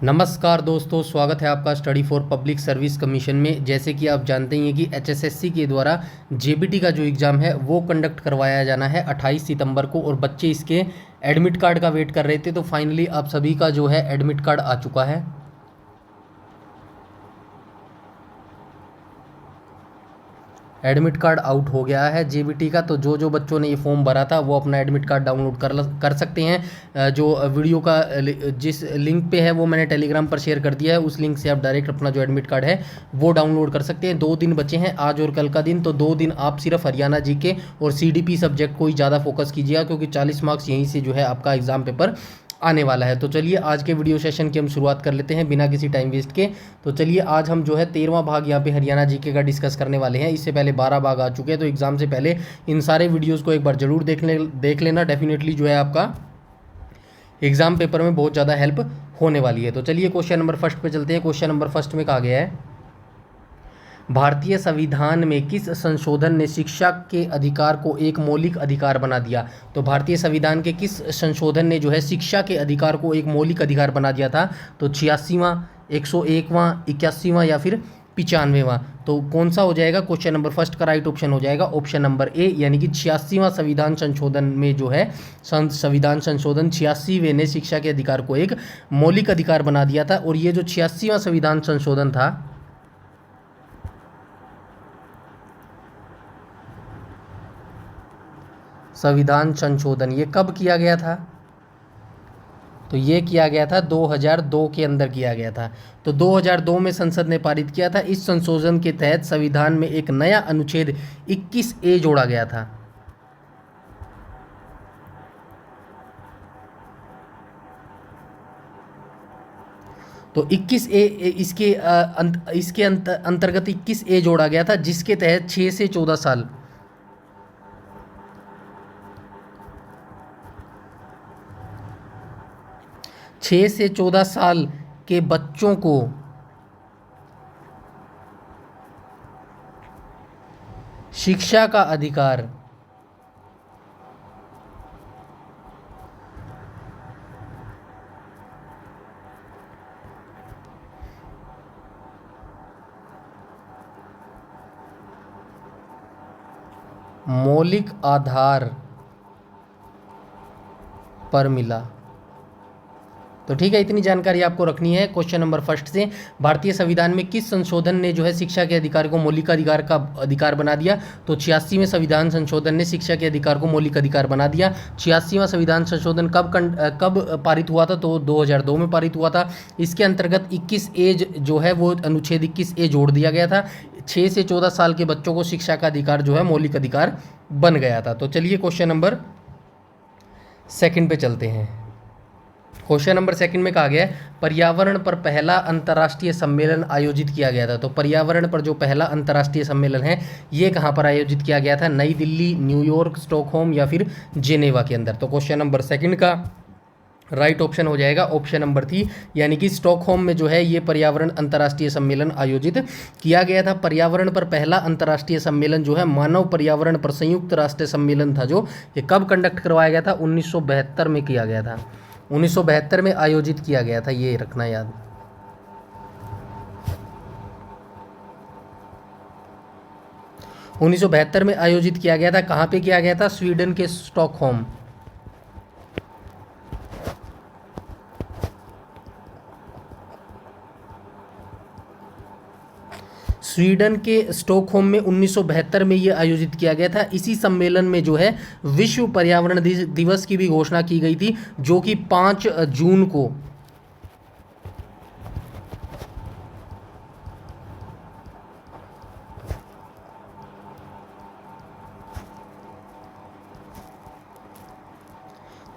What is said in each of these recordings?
नमस्कार दोस्तों, स्वागत है आपका study for public service commission में। जैसे कि आप जानते हैं कि एचएसएससी के द्वारा जेबीटी का जो एग्ज़ाम है वो कंडक्ट करवाया जाना है 28 सितंबर को, और बच्चे इसके एडमिट कार्ड का वेट कर रहे थे। तो फाइनली आप सभी का जो है एडमिट कार्ड आ चुका है। एडमिट कार्ड आउट हो गया है जेबीटी का। तो जो जो बच्चों ने ये फॉर्म भरा था वो अपना एडमिट कार्ड डाउनलोड कर सकते हैं। जो वीडियो का जिस लिंक पे है वो मैंने टेलीग्राम पर शेयर कर दिया है, उस लिंक से आप डायरेक्ट अपना जो एडमिट कार्ड है वो डाउनलोड कर सकते हैं। 2 दिन बचे हैं, आज और कल का दिन। तो 2 दिन आप सिर्फ हरियाणा जीके और सीडीपी सब्जेक्ट को ही ज़्यादा फोकस कीजिएगा, क्योंकि 40 मार्क्स यहीं से जो है आपका एग्ज़ाम पेपर आने वाला है। तो चलिए आज के वीडियो सेशन की हम शुरुआत कर लेते हैं बिना किसी टाइम वेस्ट के। तो चलिए आज हम जो है 13वां भाग यहाँ पे हरियाणा जीके का डिस्कस करने वाले हैं। इससे पहले 12 भाग आ चुके हैं, तो एग्जाम से पहले इन सारे वीडियोज़ को एक बार जरूर देख लेना। डेफिनेटली जो है आपका एग्जाम पेपर में बहुत ज़्यादा हेल्प होने वाली है। तो चलिए क्वेश्चन नंबर फर्स्ट पे चलते हैं। क्वेश्चन नंबर फर्स्ट में कहा गया है, भारतीय संविधान में किस संशोधन ने शिक्षा के अधिकार को एक मौलिक अधिकार बना दिया? तो भारतीय संविधान के किस संशोधन ने जो है शिक्षा के अधिकार को एक मौलिक अधिकार बना दिया था? तो 86वां, 101वां, 81वां या फिर 95वां? तो कौन सा हो जाएगा? क्वेश्चन नंबर फर्स्ट का राइट ऑप्शन हो जाएगा ऑप्शन नंबर ए, यानी कि 86वां संविधान संशोधन में जो है संविधान संशोधन 86वें ने शिक्षा के अधिकार को एक मौलिक अधिकार बना दिया था। और ये जो 86वां संविधान संशोधन था, संविधान संशोधन, ये कब किया गया था? तो ये किया गया था 2002 के अंदर किया गया था। तो 2002 में संसद ने पारित किया था। इस संशोधन के तहत संविधान में एक नया अनुच्छेद 21A जोड़ा गया था। तो 21A इसके अंतर्गत 21A जोड़ा गया था, जिसके तहत 6 से 14 साल 6 से 14 साल के बच्चों को शिक्षा का अधिकार मौलिक आधार पर मिला। तो ठीक है, इतनी जानकारी आपको रखनी है क्वेश्चन नंबर फर्स्ट से। भारतीय संविधान में किस संशोधन ने जो है शिक्षा के अधिकार को मौलिक अधिकार का अधिकार बना दिया? तो 86वें संविधान संशोधन ने शिक्षा के अधिकार को मौलिक अधिकार बना दिया। 86वां संविधान संशोधन कब पारित हुआ था? तो 2002 में पारित हुआ था। इसके अंतर्गत 21A जो है वो अनुच्छेद 21A जोड़ दिया गया था। 6 से 14 साल के बच्चों को शिक्षा का अधिकार जो है मौलिक अधिकार बन गया था। तो चलिए क्वेश्चन नंबर सेकंड पे चलते हैं। क्वेश्चन नंबर सेकंड में कहा गया है, पर्यावरण पर पहला अंतर्राष्ट्रीय सम्मेलन आयोजित किया गया था। तो पर्यावरण पर जो पहला अंतर्राष्ट्रीय सम्मेलन है ये कहाँ पर आयोजित किया गया था? नई दिल्ली, न्यूयॉर्क, स्टॉकहोम या फिर जेनेवा के अंदर? तो क्वेश्चन नंबर सेकंड का राइट ऑप्शन हो जाएगा ऑप्शन नंबर 3, यानी कि स्टॉकहोम में जो है ये पर्यावरण अंतर्राष्ट्रीय सम्मेलन आयोजित किया गया था। पर्यावरण पर पहला अंतर्राष्ट्रीय सम्मेलन जो है मानव पर्यावरण पर संयुक्त राष्ट्र सम्मेलन था, जो ये कब कंडक्ट करवाया गया था? 1972 में किया गया था। 1972 में आयोजित किया गया था, ये रखना याद। उन्नीस में आयोजित किया गया था। कहाँ पे किया गया था? स्वीडन के स्टॉकहोम। स्वीडन के स्टॉकहोम में 1972 में ये आयोजित किया गया था। इसी सम्मेलन में जो है विश्व पर्यावरण दिवस की भी घोषणा की गई थी, जो कि 5 जून को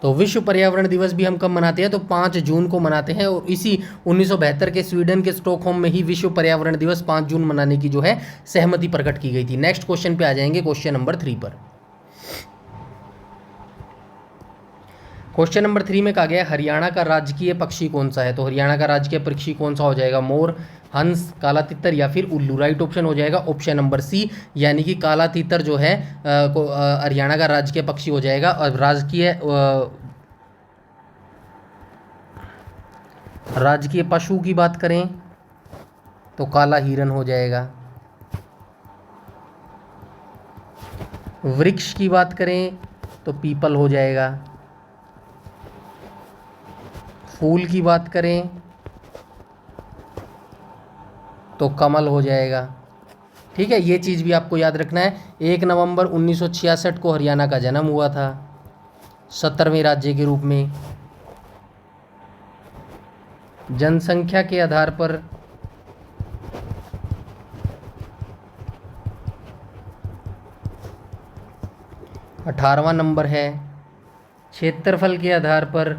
तो विश्व पर्यावरण दिवस भी हम कब मनाते हैं? तो 5 जून को मनाते हैं। और इसी 1972 के स्वीडन के स्टॉकहोम में ही विश्व पर्यावरण दिवस 5 जून मनाने की जो है सहमति प्रकट की गई थी। नेक्स्ट क्वेश्चन पे आ जाएंगे, क्वेश्चन नंबर 3 पर। क्वेश्चन नंबर 3 में कहा गया है, हरियाणा का राजकीय पक्षी कौन सा है? तो हरियाणा का राजकीय पक्षी कौन सा हो जाएगा? मोर, हंस, काला तितर या फिर उल्लू? राइट ऑप्शन हो जाएगा ऑप्शन नंबर सी, यानी कि काला तितर जो है हरियाणा का राजकीय पक्षी हो जाएगा। और राजकीय पशु की बात करें तो काला हिरन हो जाएगा। वृक्ष की बात करें तो पीपल हो जाएगा। फूल की बात करें तो कमल हो जाएगा। ठीक है, ये चीज़ भी आपको याद रखना है। 1 नवंबर 1966 को हरियाणा का जन्म हुआ था 17वें राज्य के रूप में। जनसंख्या के आधार पर अठारहवां नंबर है। क्षेत्रफल के आधार पर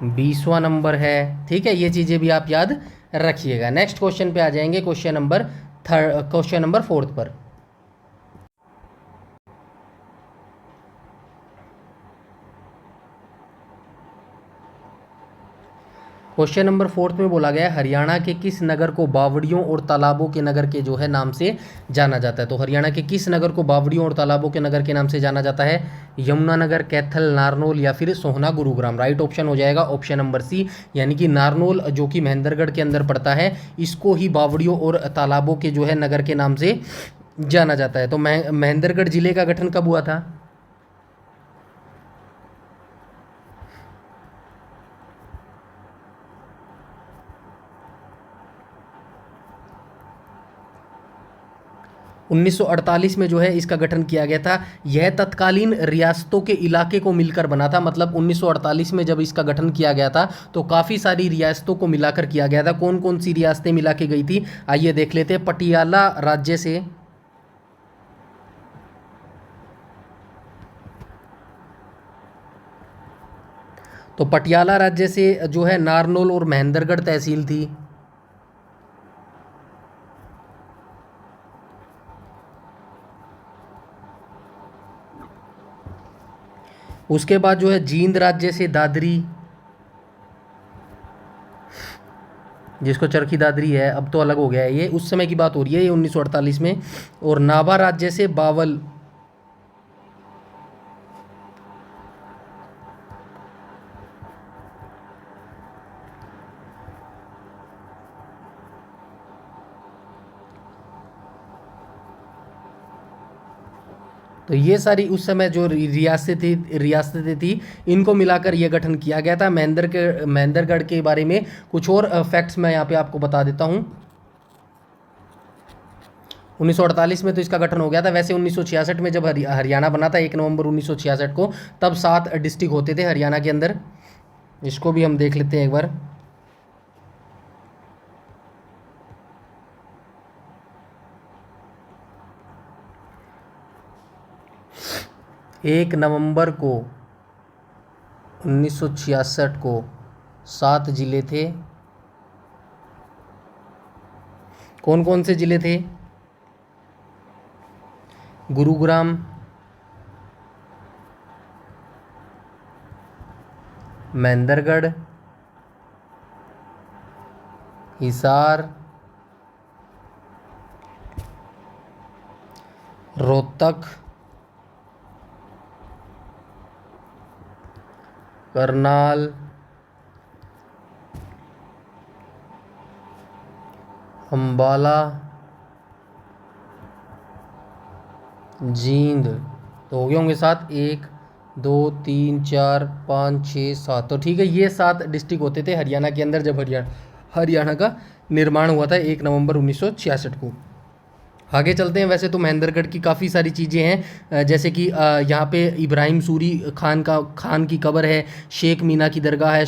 20वां नंबर है। ठीक है, ये चीज़ें भी आप याद रखिएगा। नेक्स्ट क्वेश्चन पे आ जाएंगे, क्वेश्चन नंबर 4 पर। क्वेश्चन नंबर 4 में बोला गया है हरियाणा के किस नगर को बावड़ियों और तालाबों के नगर के जो है नाम से जाना जाता है। तो हरियाणा के किस नगर को बावड़ियों और तालाबों के नगर के नाम से जाना जाता है? यमुनानगर, कैथल, नारनौल या फिर सोहना, गुरुग्राम। राइट ऑप्शन हो जाएगा ऑप्शन नंबर सी, यानी कि नारनौल जो कि महेंद्रगढ़ के अंदर पड़ता है, इसको ही बावड़ियों और तालाबों के जो है नगर के नाम से जाना जाता है। तो महेंद्रगढ़ जिले का गठन कब हुआ था? 1948 में जो है इसका गठन किया गया था। यह तत्कालीन रियासतों के इलाके को मिलकर बना था। मतलब 1948 में जब इसका गठन किया गया था तो काफ़ी सारी रियासतों को मिलाकर किया गया था। कौन कौन सी रियासतें मिला के गई थी, आइए देख लेते हैं। पटियाला राज्य से तो पटियाला राज्य से जो है नारनौल और महेंद्रगढ़ तहसील थी। उसके बाद जो है जींद राज्य से दादरी, जिसको चरखी दादरी है, अब तो अलग हो गया है, ये उस समय की बात हो रही है, ये 1948 में। और नाभा राज्य से बावल, तो ये सारी उस समय जो रियासतें थी इनको मिलाकर ये गठन किया गया था। महेंद्रगढ़ के बारे में कुछ और फैक्ट्स मैं यहाँ पे आपको बता देता हूँ। 1948 में तो इसका गठन हो गया था। वैसे 1966 में जब हरियाणा बना था 1 नवंबर 1966 को, तब 7 डिस्ट्रिक्ट होते थे हरियाणा के अंदर। इसको भी हम देख लेते हैं एक बार। 1 नवंबर को 1966 को 7 जिले थे। कौन कौन से जिले थे? गुरुग्राम, महेंद्रगढ़, हिसार, रोहतक, करनाल, अम्बाला, जींद। तो हो गए होंगे 7, 1 2 3 4 5 6 7। तो ठीक है, ये 7 डिस्ट्रिक्ट होते थे हरियाणा के अंदर जब हरियाणा का निर्माण हुआ था 1 नवंबर 1966 को। आगे चलते हैं। वैसे तो महेंद्रगढ़ की काफ़ी सारी चीज़ें हैं, जैसे कि यहाँ पे इब्राहिम सूरी खान की कब्र है, शेख मीना की दरगाह है,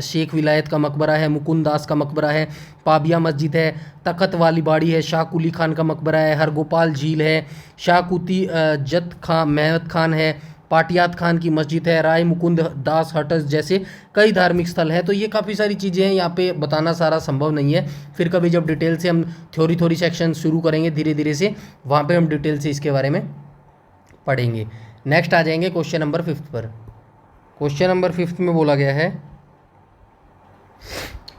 शेख विलायत का मकबरा है, मुकुंद दास का मकबरा है, पाबिया मस्जिद है, तखत वाली बाड़ी है, शाह कुली खान का मकबरा है, हरगोपाल झील है, शाहकुती जत खान महमद खान है, पाटियात खान की मस्जिद है, राय मुकुंद दास हटस जैसे कई धार्मिक स्थल हैं। तो ये काफ़ी सारी चीज़ें हैं, यहाँ पे बताना सारा संभव नहीं है। फिर कभी जब डिटेल से हम थ्योरी सेक्शन शुरू करेंगे धीरे धीरे से, वहाँ पे हम डिटेल से इसके बारे में पढ़ेंगे। नेक्स्ट आ जाएंगे क्वेश्चन नंबर 5 पर। क्वेश्चन नंबर 5 में बोला गया है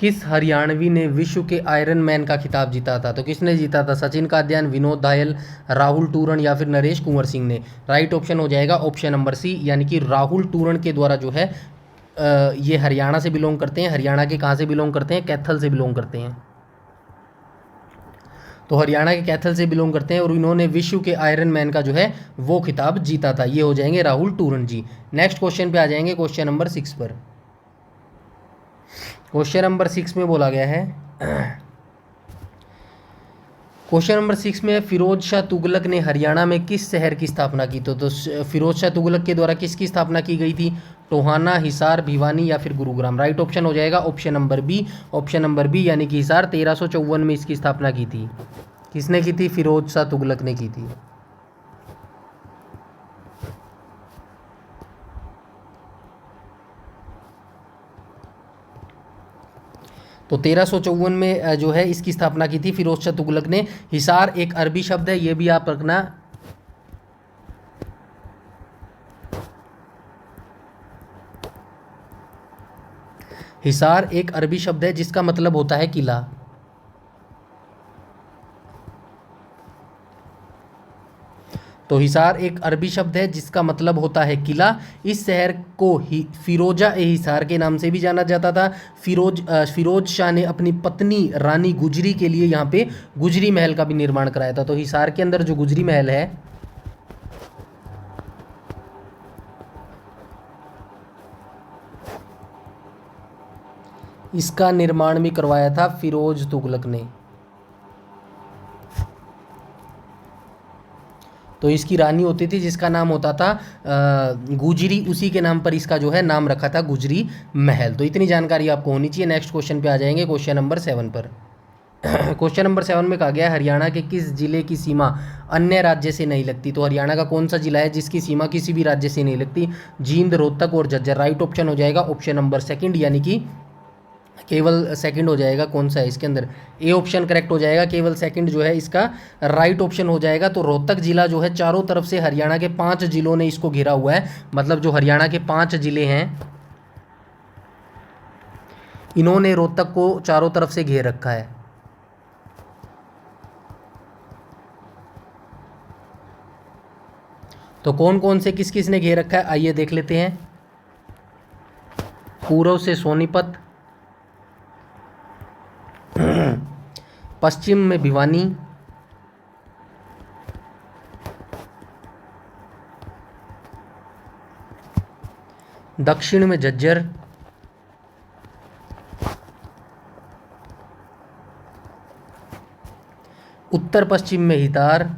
किस हरियाणवी ने विश्व के आयरन मैन का खिताब जीता था? तो किसने जीता था? सचिन कादयान, विनोद दायल, राहुल टूरण या फिर नरेश कुंवर सिंह ने। राइट ऑप्शन हो जाएगा ऑप्शन नंबर सी, यानी कि राहुल टूरण के द्वारा जो है ये हरियाणा से बिलोंग करते हैं। हरियाणा के कहाँ से बिलोंग करते हैं? कैथल से बिलोंग करते हैं। तो हरियाणा के कैथल से बिलोंग करते हैं और इन्होंने विश्व के आयरन मैन का जो है वो खिताब जीता था। ये हो जाएंगे राहुल टूरन जी। नेक्स्ट क्वेश्चन पे आ जाएंगे, क्वेश्चन नंबर 6 पर। क्वेश्चन नंबर 6 में बोला गया है, क्वेश्चन नंबर 6 में फिरोज शाह तुगलक ने हरियाणा में किस शहर की स्थापना की? तो फिरोज शाह तुगलक के द्वारा किसकी स्थापना की गई थी? टोहाना, हिसार, भिवानी या फिर गुरुग्राम। राइट ऑप्शन हो जाएगा option number B. Option number B यानी कि हिसार। 1354 में इसकी स्थापना की थी। किसने की थी? फिरोज शाह तुगलक ने की थी। तो 1354 में जो है इसकी स्थापना की थी फिरोज शाह तुगलक ने। हिसार एक अरबी शब्द है, ये भी आप रखना। हिसार एक अरबी शब्द है जिसका मतलब होता है किला। तो हिसार एक अरबी शब्द है जिसका मतलब होता है किला। इस शहर को फिरोजा ए हिसार के नाम से भी जाना जाता था। फिरोज शाह ने अपनी पत्नी रानी गुजरी के लिए यहाँ पे गुजरी महल का भी निर्माण कराया था। तो हिसार के अंदर जो गुजरी महल है, इसका निर्माण भी करवाया था फिरोज तुगलक ने। तो इसकी रानी होती थी जिसका नाम होता था गुजरी, उसी के नाम पर इसका जो है नाम रखा था गुजरी महल। तो इतनी जानकारी आपको होनी चाहिए। नेक्स्ट क्वेश्चन पे आ जाएंगे, क्वेश्चन नंबर 7 पर। क्वेश्चन नंबर 7 में कहा गया है हरियाणा के किस जिले की सीमा अन्य राज्य से नहीं लगती? तो हरियाणा का कौन सा जिला है जिसकी सीमा किसी भी राज्य से नहीं लगती? जींद, रोहतक और झज्जर। राइट ऑप्शन हो जाएगा ऑप्शन नंबर सेकंड, यानी कि केवल सेकंड हो जाएगा। कौन सा है इसके अंदर? ए ऑप्शन करेक्ट हो जाएगा। केवल सेकंड जो है इसका राइट ऑप्शन हो जाएगा। तो रोहतक जिला जो है चारों तरफ से हरियाणा के 5 जिलों ने इसको घेरा हुआ है। मतलब जो हरियाणा के 5 जिले हैं इन्होंने रोहतक को चारों तरफ से घेर रखा है। तो कौन कौन से किस किस ने घेर रखा है आइए देख लेते हैं। पूर्व से सोनीपत, पश्चिम में भिवानी, दक्षिण में झज्जर, उत्तर पश्चिम में हिसार,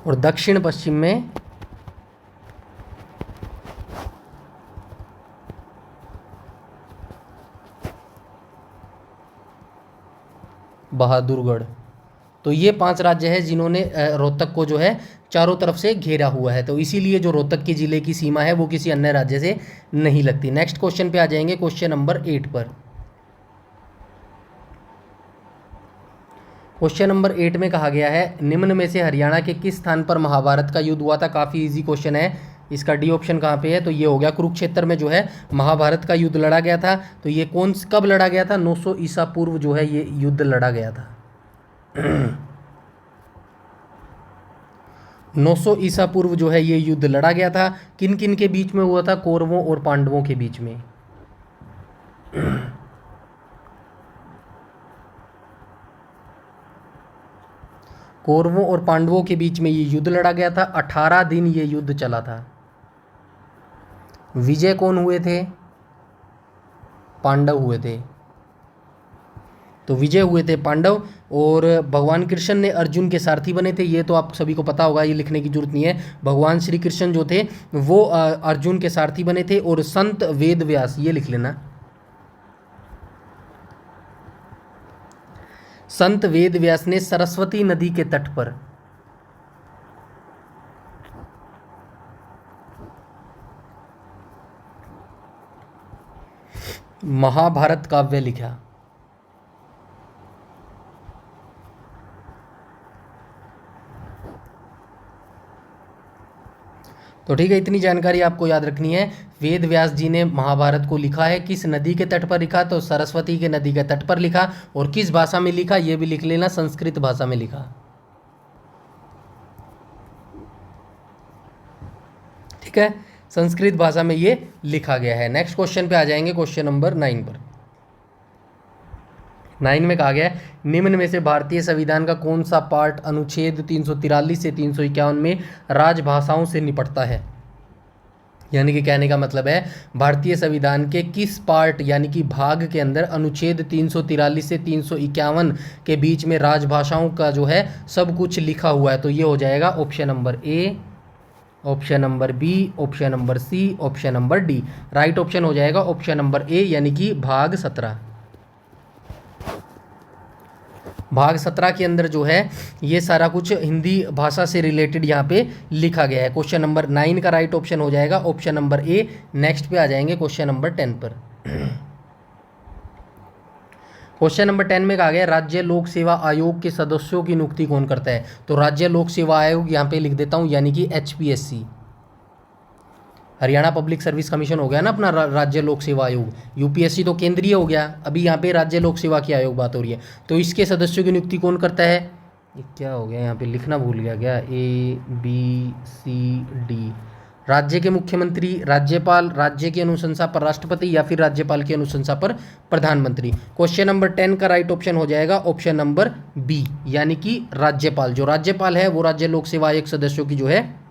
और दक्षिण पश्चिम में बहादुरगढ़। तो ये 5 राज्य हैं जिन्होंने रोहतक को जो है चारों तरफ से घेरा हुआ है। तो इसीलिए जो रोहतक के जिले की सीमा है वो किसी अन्य राज्य से नहीं लगती। नेक्स्ट क्वेश्चन पे आ जाएंगे, क्वेश्चन नंबर 8 पर। क्वेश्चन नंबर 8 में कहा गया है निम्न में से हरियाणा के किस स्थान पर महाभारत का युद्ध हुआ था? काफ़ी इजी क्वेश्चन है। इसका डी ऑप्शन कहाँ पे है? तो ये हो गया कुरुक्षेत्र में जो है महाभारत का युद्ध लड़ा गया था। तो ये कब लड़ा गया था? 900 ईसा पूर्व जो है ये युद्ध लड़ा गया था। 900 ईसा पूर्व जो है ये युद्ध लड़ा गया था। किन किन के बीच में हुआ था? कौरवों और पांडवों के बीच में। कौरवों और पांडवों के बीच में ये युद्ध लड़ा गया था। 18 दिन ये युद्ध चला था। विजय कौन हुए थे? पांडव हुए थे। तो विजय हुए थे पांडव। और भगवान कृष्ण ने अर्जुन के सारथी बने थे। ये तो आप सभी को पता होगा, ये लिखने की जरूरत नहीं है। भगवान श्री कृष्ण जो थे वो अर्जुन के सारथी बने थे। और संत वेद व्यास, ये लिख लेना, संत वेद व्यास ने सरस्वती नदी के तट पर महाभारत काव्य लिखा। तो ठीक है, इतनी जानकारी आपको याद रखनी है। वेद व्यास जी ने महाभारत को लिखा है। किस नदी के तट पर लिखा? तो सरस्वती के नदी के तट पर लिखा। और किस भाषा में लिखा ये भी लिख लेना, संस्कृत भाषा में लिखा। ठीक है, संस्कृत भाषा में ये लिखा गया है। नेक्स्ट क्वेश्चन पे आ जाएंगे, क्वेश्चन नंबर 9 पर। 9 में कहा गया है निम्न में से भारतीय संविधान का कौन सा पार्ट अनुच्छेद 343 से 351 में राजभाषाओं से निपटता है। यानी कि कहने का मतलब है भारतीय संविधान के किस पार्ट यानी कि भाग के अंदर अनुच्छेद 343 से 351 के बीच में राजभाषाओं का जो है सब कुछ लिखा हुआ है। तो ये हो जाएगा option number A, option number B, option number C, option number D. Right option हो जाएगा ऑप्शन नंबर ए यानी कि भाग 17। भाग 17 के अंदर जो है ये सारा कुछ हिंदी भाषा से रिलेटेड यहाँ पे लिखा गया है। क्वेश्चन नंबर 9 का राइट ऑप्शन हो जाएगा ऑप्शन नंबर ए। नेक्स्ट पे आ जाएंगे क्वेश्चन नंबर 10 पर। क्वेश्चन नंबर 10 में कहा गया राज्य लोक सेवा आयोग के सदस्यों की नियुक्ति कौन करता है। तो राज्य लोक सेवा आयोग यहाँ पे लिख देता हूँ यानी कि HPSC, Haryana public service commission हो गया ना अपना राज्य लोक सेवा आयोग। UPSC तो केंद्रीय हो गया, अभी यहाँ पे राज्य लोक सेवा की आयोग बात हो रही है। तो इसके सदस्यों की नियुक्ति कौन करता है। ये क्या हो गया यहाँ पे लिखना भूल गया क्या, ABCD। राज्य के मुख्यमंत्री, राज्यपाल, राज्य की अनुशंसा पर राष्ट्रपति या फिर राज्यपाल की अनुशंसा पर प्रधानमंत्री। क्वेश्चन नंबर 10 का राइट ऑप्शन हो जाएगा ऑप्शन नंबर बी यानी कि राज्यपाल। जो राज्यपाल है वो राज्य लोक सेवा आयोग सदस्यों की जो है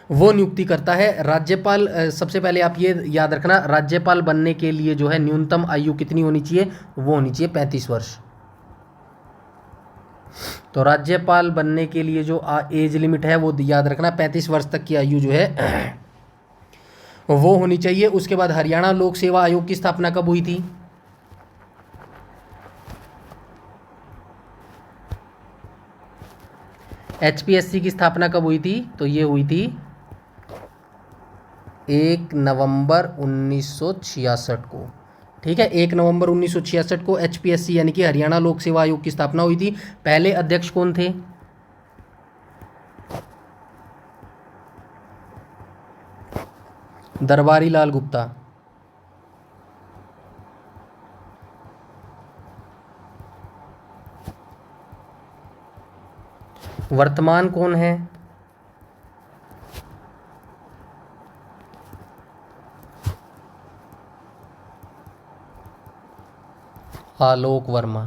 वो नियुक्ति करता है। राज्यपाल, सबसे पहले आप ये याद रखना राज्यपाल बनने के लिए जो है न्यूनतम आयु कितनी होनी चाहिए, वो होनी चाहिए 35 वर्ष। तो राज्यपाल बनने के लिए जो एज लिमिट है वो याद रखना 35 वर्ष तक की आयु जो है वो होनी चाहिए। उसके बाद हरियाणा लोक सेवा आयोग की स्थापना कब हुई थी। HPSC की स्थापना कब हुई थी, तो ये हुई थी 1 नवंबर 1966 को। ठीक है, 1 नवंबर 1966 को HPSC यानी कि हरियाणा लोक सेवा आयोग की स्थापना हुई थी। पहले अध्यक्ष कौन थे, दरबारी लाल गुप्ता। वर्तमान कौन है, आलोक वर्मा।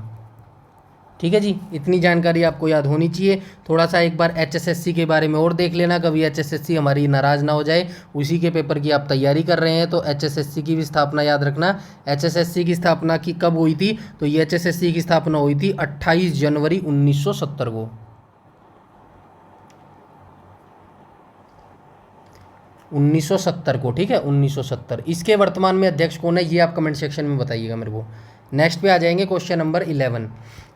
ठीक है जी, इतनी जानकारी आपको याद होनी चाहिए। थोड़ा सा एक बार HSSC के बारे में और देख लेना, कभी HSSC हमारी नाराज़ ना हो जाए। उसी के पेपर की आप तैयारी कर रहे हैं तो HSSC की भी स्थापना याद रखना। HSSC की स्थापना की कब हुई थी, तो ये HSSC की स्थापना हुई थी 28 जनवरी 1970 को। 1970 को, ठीक है 1970। इसके वर्तमान में अध्यक्ष कौन है ये आप कमेंट सेक्शन में बताइएगा मेरे को। नेक्स्ट पे आ जाएंगे क्वेश्चन नंबर 11।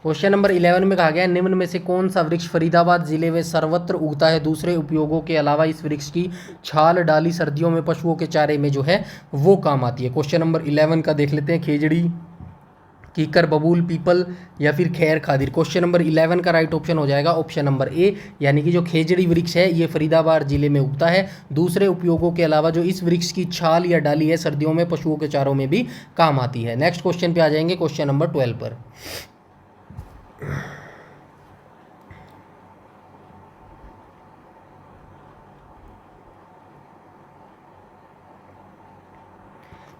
क्वेश्चन नंबर 11 में कहा गया है निम्न में से कौन सा वृक्ष फरीदाबाद जिले में सर्वत्र उगता है। दूसरे उपयोगों के अलावा इस वृक्ष की छाल डाली सर्दियों में पशुओं के चारे में जो है वो काम आती है। क्वेश्चन नंबर 11 का देख लेते हैं, खेजड़ी, कीकर, बबूल, पीपल या फिर खैर खादिर। क्वेश्चन नंबर 11 का राइट ऑप्शन हो जाएगा ऑप्शन नंबर ए यानी कि जो खेजड़ी वृक्ष है ये फरीदाबाद जिले में उगता है। दूसरे उपयोगों के अलावा जो इस वृक्ष की छाल या डाली है सर्दियों में पशुओं के चारों में भी काम आती है। नेक्स्ट क्वेश्चन पे आ जाएंगे, क्वेश्चन नंबर 12 पर।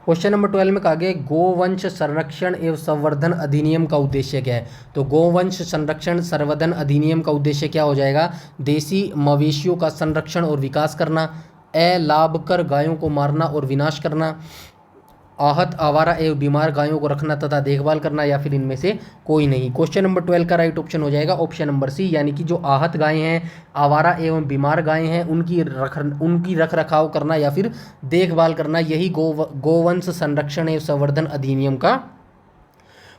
क्वेश्चन नंबर 12 में कहा गया गोवंश संरक्षण एवं संवर्धन अधिनियम का उद्देश्य क्या है। तो गोवंश संरक्षण संवर्धन अधिनियम का उद्देश्य क्या हो जाएगा, देसी मवेशियों का संरक्षण और विकास करना, अलाभकर गायों को मारना और विनाश करना, आहत, आवारा एवं बीमार गायों को रखना तथा देखभाल करना, या फिर इनमें से कोई नहीं। क्वेश्चन नंबर 12 का राइट ऑप्शन हो जाएगा ऑप्शन नंबर सी यानी कि जो आहत गायें हैं, आवारा एवं बीमार गायें हैं, उनकी रख रखाव करना या फिर देखभाल करना, यही गोवंश संरक्षण एवं संवर्धन अधिनियम का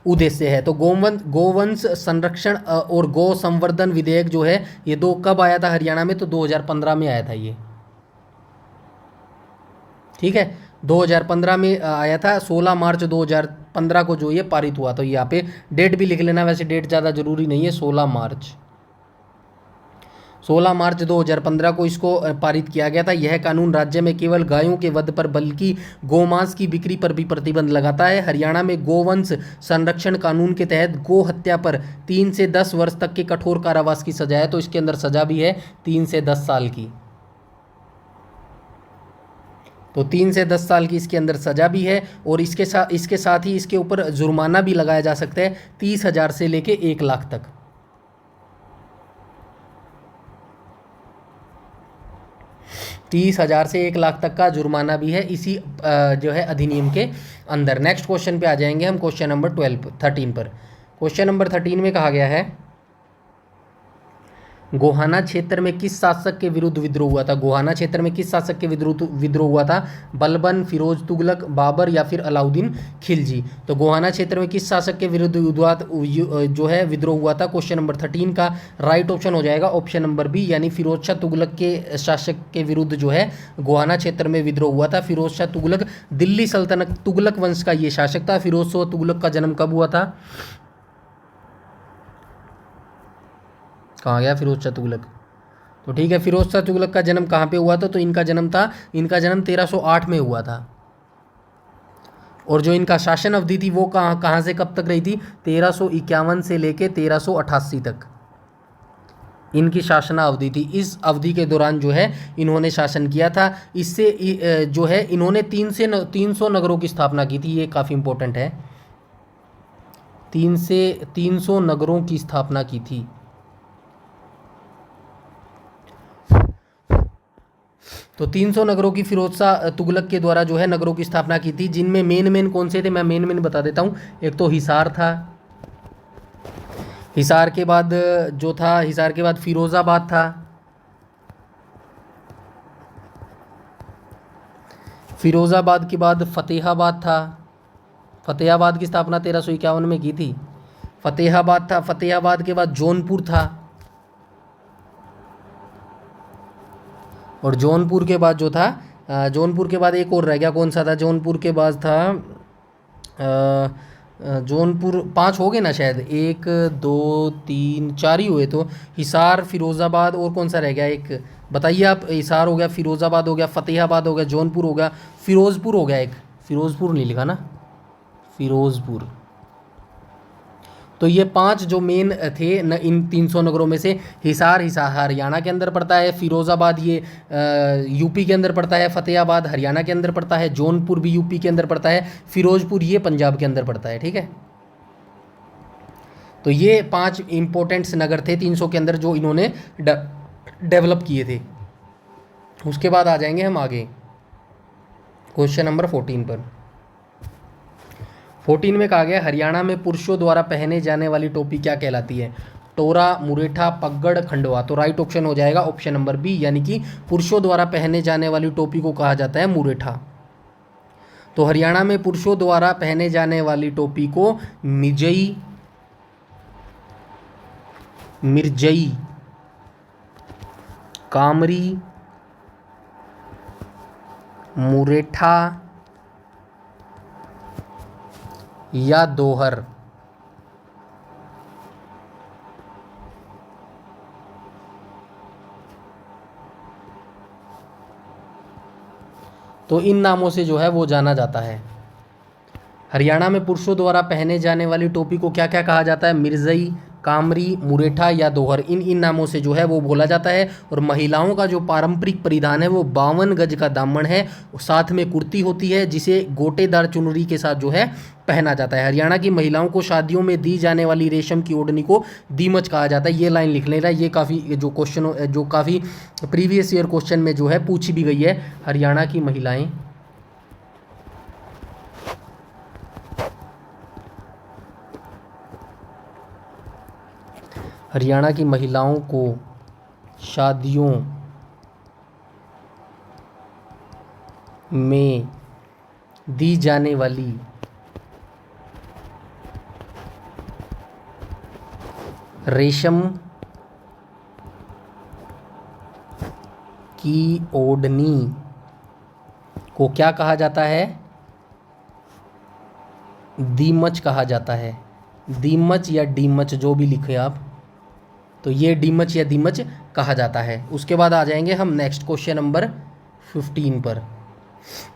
उद्देश्य है। तो गोवंश संरक्षण और गौ संवर्धन विधेयक जो है ये दो कब आया था हरियाणा में, तो 2015 में आया था ये। ठीक है, 2015 में आया था, 16 मार्च 2015 को जो ये पारित हुआ। तो यहाँ पे डेट भी लिख लेना, वैसे डेट ज़्यादा जरूरी नहीं है, 16 मार्च 2015 को इसको पारित किया गया था। यह कानून राज्य में केवल गायों के वध पर बल्कि गोमांस की बिक्री पर भी प्रतिबंध लगाता है। हरियाणा में गोवंश संरक्षण कानून के तहत गो हत्या पर 3 से 10 वर्ष तक के कठोर कारावास की सजा है। तो इसके अंदर सजा भी है 3 से 10 साल की। तो 3 से 10 साल की इसके अंदर सज़ा भी है, और इसके साथ ही इसके ऊपर जुर्माना भी लगाया जा सकता है 30,000 से लेके 1 लाख तक। 30,000 से 1 लाख तक का जुर्माना भी है इसी जो है अधिनियम के अंदर। नेक्स्ट क्वेश्चन पे आ जाएंगे हम, क्वेश्चन नंबर 13 पर। क्वेश्चन नंबर 13 में कहा गया है गोहाना क्षेत्र में किस शासक के विरुद्ध विद्रोह हुआ था। गोहाना क्षेत्र में किस शासक के विद्रोह हुआ था? बलबन, फिरोज तुगलक, बाबर या फिर अलाउद्दीन खिलजी। तो गोहाना क्षेत्र में किस शासक के विरुद्ध जो है विद्रोह हुआ था? क्वेश्चन नंबर 13 का राइट ऑप्शन हो जाएगा ऑप्शन नंबर बी, यानी फिरोज शाह तुगलक के शासक के विरुद्ध जो है गोहाना क्षेत्र में विद्रोह हुआ था। फिरोज शाह तुगलक दिल्ली सल्तनत तुगलक वंश का ये शासक था। फिरोज शाह तुगलक का जन्म कब हुआ था? कहाँ गया फिरोज शाह तुगलक? तो ठीक है, फिरोज शाह तुगलक का जन्म कहाँ पे हुआ था? तो इनका जन्म 1308 में हुआ था। और जो इनका शासन अवधि थी वो कहाँ से कब तक रही थी? 1351 से लेके 1388 तक इनकी शासनावधि थी। इस अवधि के दौरान जो है इन्होंने शासन किया था। इससे जो है इन्होंने 300 नगरों की स्थापना की थी। ये काफ़ी इंपॉर्टेंट है। 300 नगरों की स्थापना की थी। तो 300 नगरों की फिरोज शाह तुगलक के द्वारा जो है नगरों की स्थापना की थी, जिनमें मेन कौन से थे मैं मेन बता देता हूँ। एक तो हिसार था, हिसार के बाद जो था, हिसार के बाद फिरोज़ाबाद था, फिरोज़ाबाद के बाद फतेहाबाद था। फतेहाबाद की स्थापना 1351 में की थी। फतेहाबाद था, फतेहाबाद के बाद जौनपुर था, और जौनपुर के बाद जो था जौनपुर के बाद एक और रह गया, कौन सा था? जौनपुर के बाद था जौनपुर 5 हो गए ना शायद, 1 2 3 4 ही हुए। तो हिसार, फिरोज़ाबाद और कौन सा रह गया एक बताइए आप? हिसार हो गया, फिरोज़ाबाद हो गया, फतेहाबाद हो गया, जौनपुर हो गया, फिरोज़पुर हो गया एक। फिरोज़पुर नहीं लिखा ना, फिरोज़पुर। तो ये 5 जो मेन थे इन 300 नगरों में से हिसार हरियाणा के अंदर पड़ता है, फिरोज़ाबाद ये यूपी के अंदर पड़ता है, फतेहाबाद हरियाणा के अंदर पड़ता है, जौनपुर भी यूपी के अंदर पड़ता है, फिरोजपुर ये पंजाब के अंदर पड़ता है। ठीक है, तो ये 5 इंपॉर्टेंट्स नगर थे 300 के अंदर जो इन्होंने डेवलप किए थे। उसके बाद आ जाएंगे हम आगे क्वेश्चन नंबर 14 पर। 14 में कहा गया हरियाणा में पुरुषों द्वारा पहने जाने वाली टोपी क्या कहलाती है? टोरा, मुरेठा, पगड़, खंडवा। तो राइट ऑप्शन हो जाएगा ऑप्शन नंबर बी, यानी कि पुरुषों द्वारा पहने जाने वाली टोपी को कहा जाता है मुरेठा। तो हरियाणा में पुरुषों द्वारा पहने जाने वाली टोपी को मिर्जई, कामरी, मुरेठा या दोहर तो इन नामों से जो है वो जाना जाता है। हरियाणा में पुरुषों द्वारा पहने जाने वाली टोपी को क्या क्या कहा जाता है? मिर्जई, कामरी, मुरेठा या दोहर, इन नामों से जो है वो बोला जाता है। और महिलाओं का जो पारंपरिक परिधान है वो 52 गज का दामन है, साथ में कुर्ती होती है जिसे गोटेदार चुनरी के साथ जो है पहना जाता है। हरियाणा की महिलाओं को शादियों में दी जाने वाली रेशम की ओढ़नी को दीमच कहा जाता है। ये लाइन लिख लेना, ये काफ़ी जो काफ़ी प्रीवियस ईयर क्वेश्चन में जो है पूछी भी गई है। हरियाणा की महिलाएं हरियाणा की महिलाओं को शादियों में दी जाने वाली रेशम की ओढ़नी को क्या कहा जाता है? दीमच कहा जाता है। दीमच या डीमच जो भी लिखे आप, तो ये डीमच या दीमच कहा जाता है। उसके बाद आ जाएंगे हम नेक्स्ट क्वेश्चन नंबर 15 पर।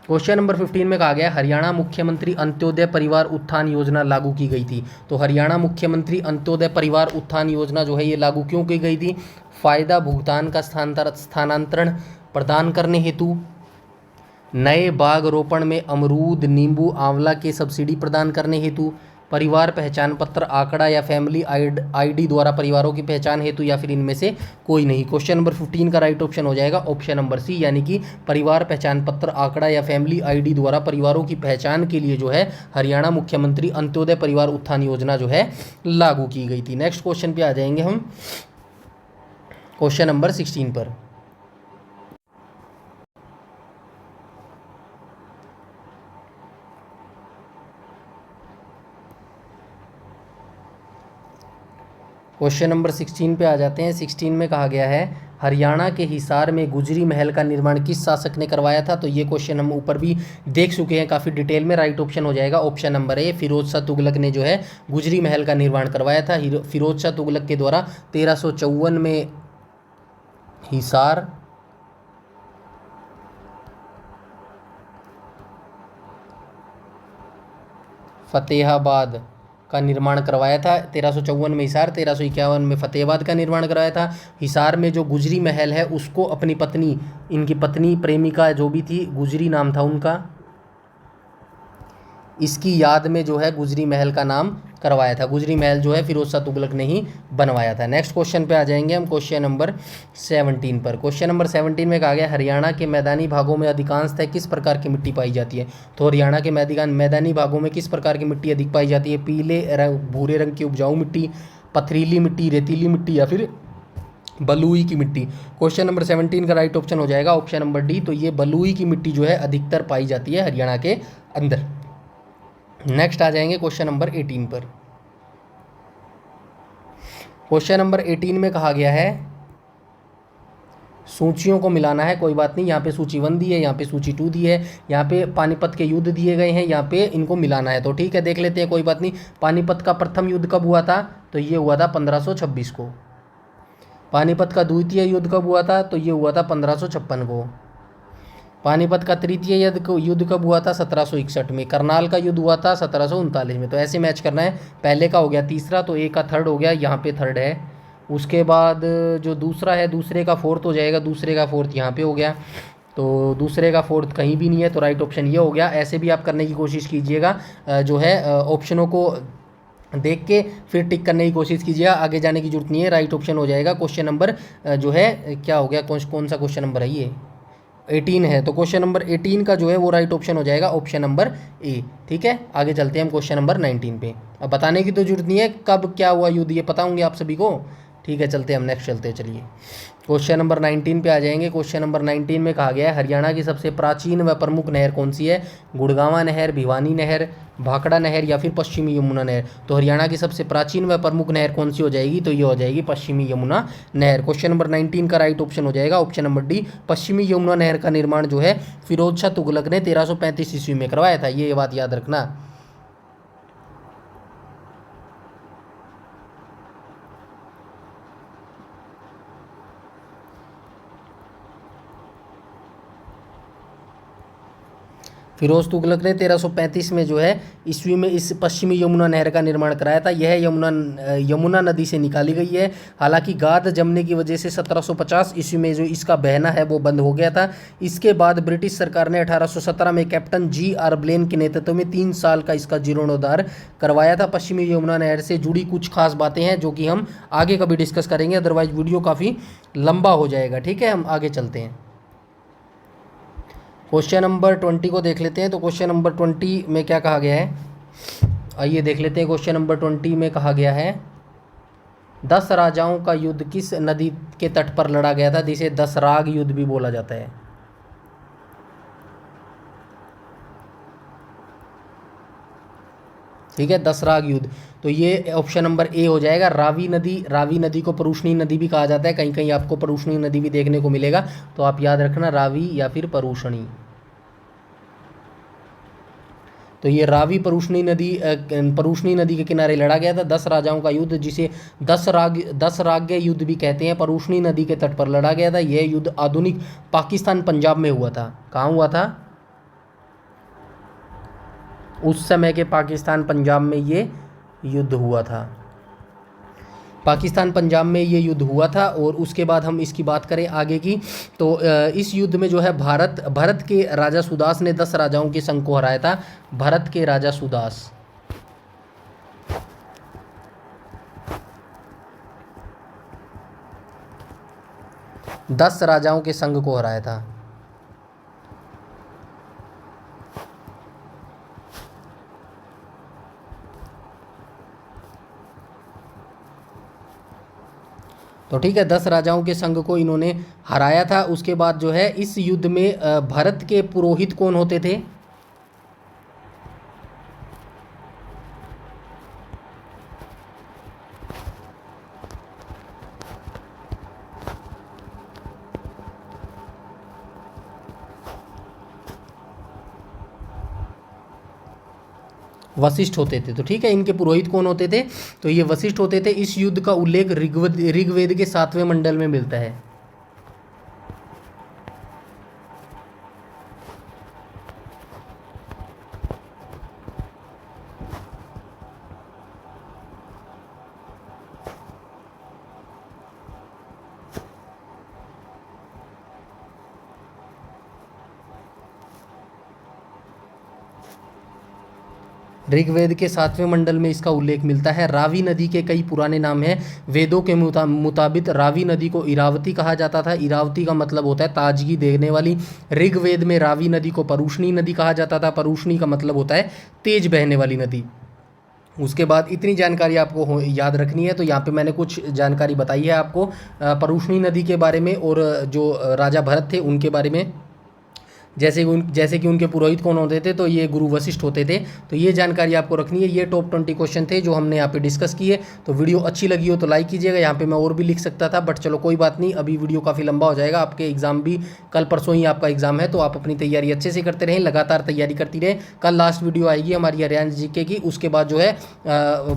क्वेश्चन नंबर 15 में कहा गया हरियाणा मुख्यमंत्री अंत्योदय परिवार उत्थान योजना लागू की गई थी। तो हरियाणा मुख्यमंत्री अंत्योदय परिवार उत्थान योजना जो है ये लागू क्यों की गई थी? फायदा भुगतान का स्थानांतरण प्रदान करने हेतु, नए बाग रोपण में अमरूद, नींबू, आंवला के सब्सिडी प्रदान करने हेतु, परिवार पहचान पत्र, आंकड़ा या फैमिली आईडी द्वारा परिवारों की पहचान हेतु, या फिर इनमें से कोई नहीं। क्वेश्चन नंबर 15 का राइट ऑप्शन हो जाएगा ऑप्शन नंबर सी, यानी कि परिवार पहचान पत्र, आंकड़ा या फैमिली आईडी द्वारा परिवारों की पहचान के लिए जो है हरियाणा मुख्यमंत्री अंत्योदय परिवार उत्थान योजना जो है लागू की गई थी। नेक्स्ट क्वेश्चन पे आ जाएंगे हम, क्वेश्चन नंबर 16 पर। क्वेश्चन नंबर 16 पे आ जाते हैं। 16 में कहा गया है हरियाणा के हिसार में गुजरी महल का निर्माण किस शासक ने करवाया था। तो ये क्वेश्चन हम ऊपर भी देख चुके हैं काफ़ी डिटेल में। राइट ऑप्शन हो जाएगा option number A, Firoz Shah Tughlaq ने जो है गुजरी महल का निर्माण करवाया था। फिरोज शाह तुगलक के द्वारा 1354 में हिसार, फतेहाबाद का निर्माण करवाया था। 1354 में हिसार, 1351 में फतेहाबाद का निर्माण करवाया था। हिसार में जो गुजरी महल है उसको अपनी पत्नी, इनकी पत्नी प्रेमिका जो भी थी, गुजरी नाम था उनका, इसकी याद में जो है गुजरी महल का नाम करवाया था। गुजरी महल जो है फिरोज शाह तुगलक ने ही बनवाया था। नेक्स्ट क्वेश्चन पे आ जाएंगे हम, क्वेश्चन नंबर 17 पर। क्वेश्चन नंबर 17 में कहा गया हरियाणा के मैदानी भागों में अधिकांशतः किस प्रकार की मिट्टी पाई जाती है। तो हरियाणा के मैदानी भागों में किस प्रकार की मिट्टी अधिक पाई जाती है। पीले रंग, भूरे रंग की उपजाऊ मिट्टी, पथरीली मिट्टी, रेतीली मिट्टी, या फिर बलुई की मिट्टी। क्वेश्चन नंबर 17 का राइट ऑप्शन हो जाएगा ऑप्शन नंबर डी। तो ये बलुई की मिट्टी जो है अधिकतर पाई जाती है हरियाणा के अंदर। नेक्स्ट आ जाएंगे क्वेश्चन नंबर 18 पर। क्वेश्चन नंबर 18 में कहा गया है सूचियों को मिलाना है। कोई बात नहीं, यहाँ पे सूची 1 दी है, यहाँ पे सूची 2 दी है, यहाँ पे पानीपत के युद्ध दिए गए हैं, यहाँ पे इनको मिलाना है। तो ठीक है, देख लेते हैं, कोई बात नहीं। पानीपत का प्रथम युद्ध कब हुआ था। तो ये हुआ था 1526 को। पानीपत का द्वितीय युद्ध कब हुआ था। तो ये हुआ था 1556 को। पानीपत का तृतीय युद्ध कब हुआ था। 1761 में। करनाल का युद्ध हुआ था 1739 में। तो ऐसे मैच करना है, पहले का हो गया तीसरा, तो ए का थर्ड हो गया, यहाँ पे थर्ड है। उसके बाद जो दूसरा है, दूसरे का फोर्थ हो जाएगा, दूसरे का फोर्थ यहाँ पे हो गया। तो दूसरे का फोर्थ कहीं भी नहीं है, तो राइट ऑप्शन ये हो गया। ऐसे भी आप करने की कोशिश कीजिएगा, जो है ऑप्शनों को देख के फिर टिक करने की कोशिश कीजिएगा, आगे जाने की जरूरत नहीं है। राइट ऑप्शन हो जाएगा क्वेश्चन नंबर जो है क्या हो गया, कौन सा क्वेश्चन नंबर है ये, 18 है। तो क्वेश्चन नंबर 18 का जो है वो राइट ऑप्शन हो जाएगा ऑप्शन नंबर ए। ठीक है, आगे चलते हैं हम क्वेश्चन नंबर 19 पे। अब बताने की तो जरूरत नहीं है कब क्या हुआ युद्ध, ये पता होंगे आप सभी को। ठीक है, चलते हैं हम, नेक्स्ट चलते हैं। चलिए क्वेश्चन नंबर 19 पे आ जाएंगे। क्वेश्चन नंबर 19 में कहा गया है हरियाणा की सबसे प्राचीन व प्रमुख नहर कौन सी है। गुड़गांवा नहर, भिवानी नहर, भाखड़ा नहर, या फिर पश्चिमी यमुना नहर। तो हरियाणा की सबसे प्राचीन व प्रमुख नहर कौन सी हो जाएगी। तो ये हो जाएगी पश्चिमी यमुना नहर। क्वेश्चन नंबर 19 का राइट ऑप्शन हो जाएगा ऑप्शन नंबर डी। पश्चिमी यमुना नहर का निर्माण जो है फिरोज शाह तुगलक ने 1335 ईस्वी में करवाया था, ये बात याद रखना। फिरोज तुगलक ने 1335 में जो है ईस्वी में इस पश्चिमी यमुना नहर का निर्माण कराया था। यह यमुना नदी से निकाली गई है। हालांकि गाद जमने की वजह से 1750 ईस्वी में जो इसका बहना है वो बंद हो गया था। इसके बाद ब्रिटिश सरकार ने 1817 में कैप्टन G.R. ब्लेन के नेतृत्व में 3 साल का इसका जीर्णोद्धार करवाया था। पश्चिमी यमुना नहर से जुड़ी कुछ खास बातें हैं जो कि हम आगे कभी डिस्कस करेंगे, अदरवाइज वीडियो काफ़ी लंबा हो जाएगा। ठीक है, हम आगे चलते हैं। क्वेश्चन नंबर 20 को देख लेते हैं। तो क्वेश्चन नंबर 20 में क्या कहा गया है, आइए देख लेते हैं। क्वेश्चन नंबर 20 में कहा गया है 10 राजाओं का युद्ध किस नदी के तट पर लड़ा गया था, जिसे 10 राग युद्ध भी बोला जाता है। ठीक है, 10 राग युद्ध। तो ये ऑप्शन नंबर ए हो जाएगा, रावी नदी। रावी नदी को परूषणी नदी भी कहा जाता है, कहीं कहीं आपको परूषणी नदी भी देखने को मिलेगा, तो आप याद रखना रावी या फिर परूषणी। तो ये रावी परूषणी नदी के किनारे लड़ा गया था 10 राजाओं का युद्ध, जिसे 10 राग्य युद्ध भी कहते हैं। परूषणी नदी के तट पर लड़ा गया था। यह युद्ध आधुनिक पाकिस्तान पंजाब में हुआ था। कहाँ हुआ था, उस समय के पाकिस्तान पंजाब में ये युद्ध हुआ था। पाकिस्तान पंजाब में ये युद्ध हुआ था। और उसके बाद हम इसकी बात करें आगे की, तो इस युद्ध में जो है भरत के राजा सुदास ने 10 राजाओं के संघ को हराया था। भरत के राजा सुदास 10 राजाओं के संघ को हराया था। तो ठीक है, 10 राजाओं के संघ को इन्होंने हराया था। उसके बाद जो है इस युद्ध में भरत के पुरोहित कौन होते थे? वशिष्ठ होते थे। तो ठीक है, इनके पुरोहित कौन होते थे? तो ये वशिष्ठ होते थे। इस युद्ध का उल्लेख ऋग्वेद के 7वें मंडल में मिलता है। ऋग्वेद के 7वें मंडल में इसका उल्लेख मिलता है। रावी नदी के कई पुराने नाम हैं। वेदों के मुताबिक रावी नदी को इरावती कहा जाता था। इरावती का मतलब होता है ताजगी देने वाली। ऋग्वेद में रावी नदी को परुष्णी नदी कहा जाता था। परुष्णी का मतलब होता है तेज बहने वाली नदी। उसके बाद इतनी जानकारी आपको याद रखनी है। तो यहाँ पे मैंने कुछ जानकारी बताई है आपको परुष्णी नदी के बारे में और जो राजा भरत थे उनके बारे में। जैसे कि उनके पुरोहित कौन होते थे, तो ये गुरु वशिष्ठ होते थे। तो ये जानकारी आपको रखनी है। ये टॉप 20 क्वेश्चन थे जो हमने यहाँ पे डिस्कस किए। तो वीडियो अच्छी लगी हो तो लाइक कीजिएगा। यहाँ पे मैं और भी लिख सकता था, बट चलो कोई बात नहीं, अभी वीडियो काफ़ी लंबा हो जाएगा। आपके एग्जाम भी कल परसों ही आपका एग्जाम है, तो आप अपनी तैयारी अच्छे से करते रहें, लगातार तैयारी करती रहें। कल लास्ट वीडियो आएगी हमारी हरियाणा जीके की। उसके बाद जो है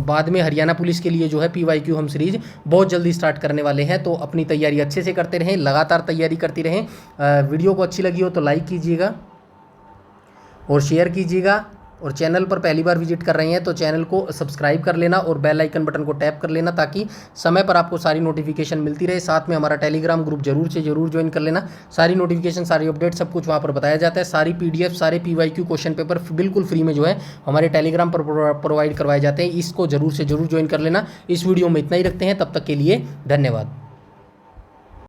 बाद में हरियाणा पुलिस के लिए जो है PYQ हम सीरीज बहुत जल्दी स्टार्ट करने वाले हैं। तो अपनी तैयारी अच्छे से करते रहें, लगातार तैयारी करती रहें। वीडियो को अच्छी लगी हो तो लाइक कीजिएगा और शेयर कीजिएगा। और चैनल पर पहली बार विजिट कर रहे हैं तो चैनल को सब्सक्राइब कर लेना और बेल आइकन बटन को टैप कर लेना, ताकि समय पर आपको सारी नोटिफिकेशन मिलती रहे। साथ में हमारा टेलीग्राम ग्रुप जरूर से जरूर ज्वाइन कर लेना। सारी नोटिफिकेशन, सारी अपडेट, सब कुछ वहाँ पर बताया जाता है। सारी PDF, सारे PYQ क्वेश्चन पेपर बिल्कुल फ्री में जो है हमारे टेलीग्राम पर प्रोवाइड करवाए जाते हैं। इसको जरूर से जरूर ज्वाइन कर लेना। इस वीडियो में इतना ही रखते हैं, तब तक के लिए धन्यवाद।